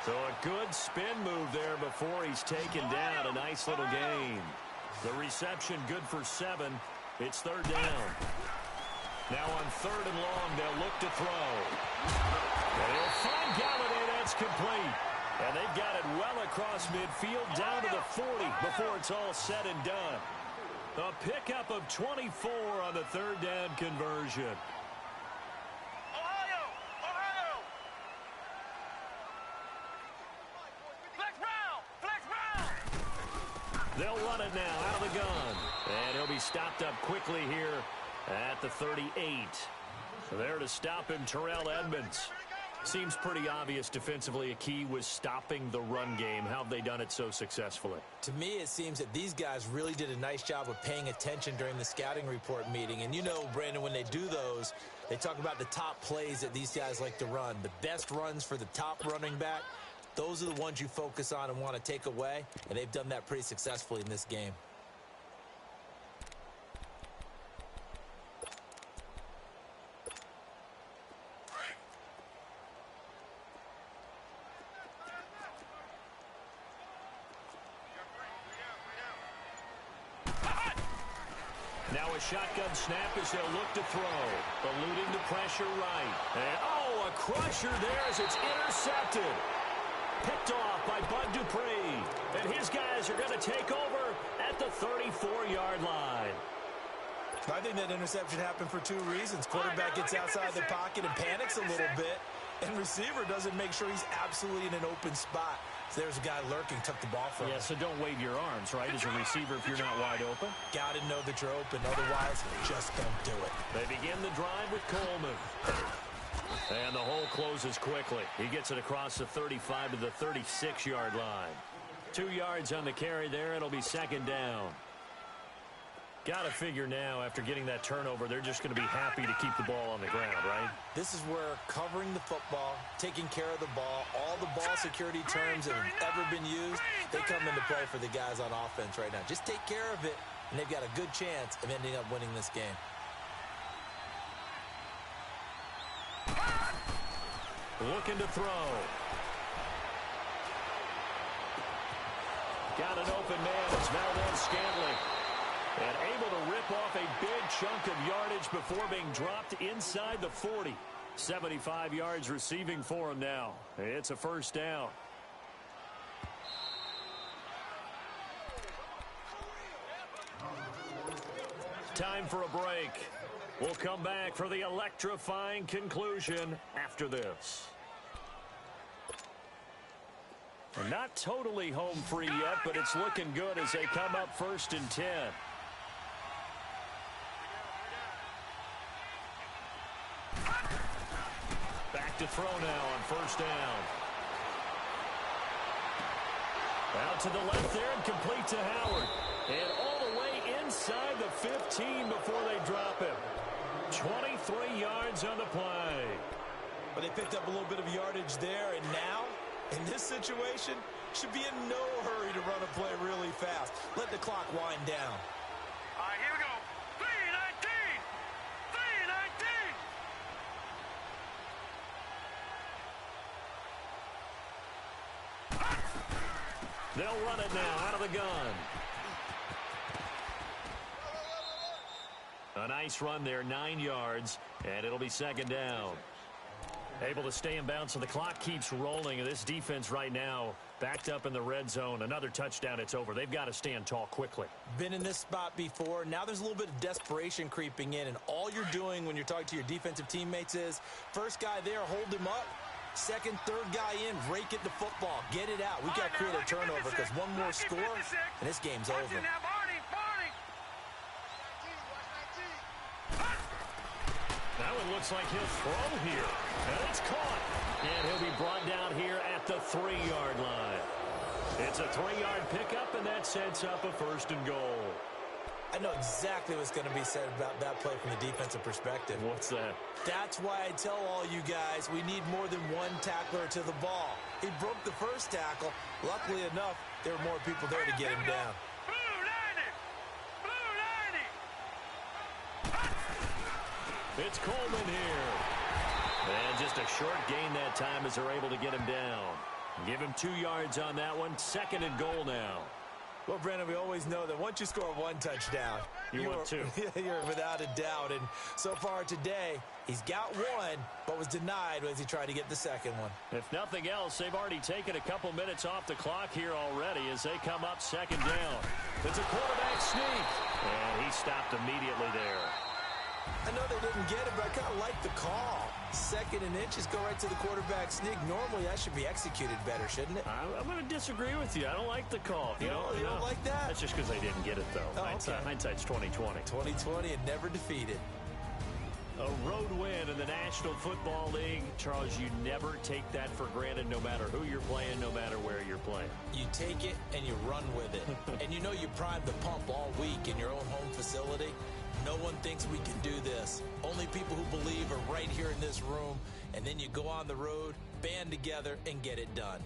Speaker 1: So a good spin move there before he's taken down. A nice little gain. The reception good for 7. It's 3rd down. Now on 3rd and long, they'll look to throw. And he'll find Galladay. That's complete. And they've got it well across midfield down to the 40 before it's all said and done. A pickup of 24 on the 3rd down conversion. They'll run it now out of the gun. And he'll be stopped up quickly here at the 38. So there to him, Terrell Edmonds. Seems pretty obvious defensively a key was stopping the run game. How have they done it so successfully?
Speaker 2: To me, it seems that these guys really did a nice job of paying attention during the scouting report meeting. And you know, Brandon, when they do those, they talk about the top plays that these guys like to run. The best runs for the top running back. Those are the ones you focus on and want to take away, and they've done that pretty successfully in this game.
Speaker 1: Now a shotgun snap as they'll look to throw. Alluding to pressure right. And, oh, a crusher there as it's intercepted. Picked off by Bud Dupree. And his guys are going to take over at the 34-yard line.
Speaker 2: I think that interception happened for two reasons. Quarterback gets outside the pocket and panics a little bit. And receiver doesn't make sure he's absolutely in an open spot. So there's a guy lurking, took the ball from him.
Speaker 1: Yeah, so don't wave your arms, right, as a receiver if you're not wide open.
Speaker 2: Got to know that you're open. Otherwise, just don't do it.
Speaker 1: They begin the drive with Coleman. And the hole closes quickly. He gets it across the 35 to the 36-yard line. 2 yards on the carry there. It'll be 2nd down. Got to figure now, after getting that turnover, they're just going to be happy to keep the ball on the ground, right?
Speaker 2: This is where covering the football, taking care of the ball, all the ball security terms that have ever been used, they come into play for the guys on offense right now. Just take care of it, and they've got a good chance of ending up winning this game.
Speaker 1: Looking to throw. Got an open man. It's Valdez-Scantling. And able to rip off a big chunk of yardage before being dropped inside the 40. 75 yards receiving for him now. It's a 1st down. Time for a break. We'll come back for the electrifying conclusion after this. And not totally home free yet, but it's looking good as they come up 1st and 10. Back to throw now on 1st down. Out to the left there and complete to Howard. And all the way inside the 15 before they drop him. 23 yards on the play.
Speaker 2: But they picked up a little bit of yardage there, and now, in this situation, should be in no hurry to run a play really fast. Let the clock wind down.
Speaker 3: All right, here we go. 3:19. 3:19.
Speaker 1: They'll run it now out of the gun. A nice run there, 9 yards, and it'll be 2nd down. Able to stay in bounds, so the clock keeps rolling. This defense right now backed up in the red zone. Another touchdown, it's over. They've got to stand tall quickly.
Speaker 2: Been in this spot before. Now there's a little bit of desperation creeping in, and all you're doing when you're talking to your defensive teammates is, first guy there, hold him up. Second, third guy in, rake at the football. Get it out. We've got to create a turnover because one more score, and this game's over.
Speaker 1: looks like he'll throw here. And it's caught. And he'll be brought down here at the 3-yard line. It's a 3-yard pickup, and that sets up a 1st and goal.
Speaker 2: I know exactly what's going to be said about that play from the defensive perspective.
Speaker 1: What's that?
Speaker 2: That's why I tell all you guys we need more than one tackler to the ball. He broke the first tackle. Luckily enough, there were more people there to get him down.
Speaker 1: It's Coleman here. And just a short gain that time as they're able to get him down. Give him 2 yards on that one. 2nd and goal now.
Speaker 2: Well, Brandon, we always know that once you score 1 touchdown,
Speaker 1: you want 2.
Speaker 2: You're without a doubt. And so far today, he's got 1, but was denied as he tried to get the 2nd one.
Speaker 1: If nothing else, they've already taken a couple minutes off the clock here already as they come up 2nd down. It's a quarterback sneak. And he stopped immediately there.
Speaker 2: I know they didn't get it, but I kind of like the call. 2nd and inches, go right to the quarterback sneak. Normally, that should be executed better, shouldn't it?
Speaker 1: I'm going to disagree with you. I don't like the call.
Speaker 2: You don't like that?
Speaker 1: That's just because they didn't get it, though.
Speaker 2: Oh, okay.
Speaker 1: Hindsight's 20/20.
Speaker 2: 20/20 and never defeated.
Speaker 1: A road win in the National Football League. Charles, you never take that for granted no matter who you're playing, no matter where you're playing.
Speaker 2: You take it and you run with it. And you know you primed the pump all week in your own home facility. No one thinks we can do this. Only people who believe are right here in this room. And then you go on the road, band together, and get it done.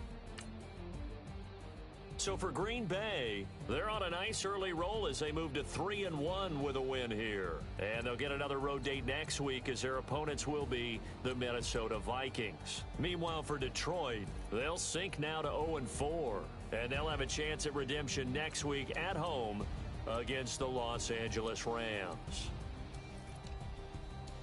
Speaker 1: So for Green Bay, they're on a nice early roll as they move to 3-1 with a win here. And they'll get another road date next week as their opponents will be the Minnesota Vikings. Meanwhile, for Detroit, they'll sink now to 0-4. And they'll have a chance at redemption next week at home against the Los Angeles Rams.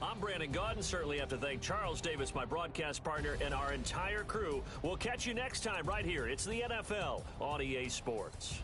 Speaker 1: I'm Brandon Gaudin. Certainly have to thank Charles Davis, my broadcast partner, and our entire crew. We'll catch you next time right here. It's the NFL on EA Sports.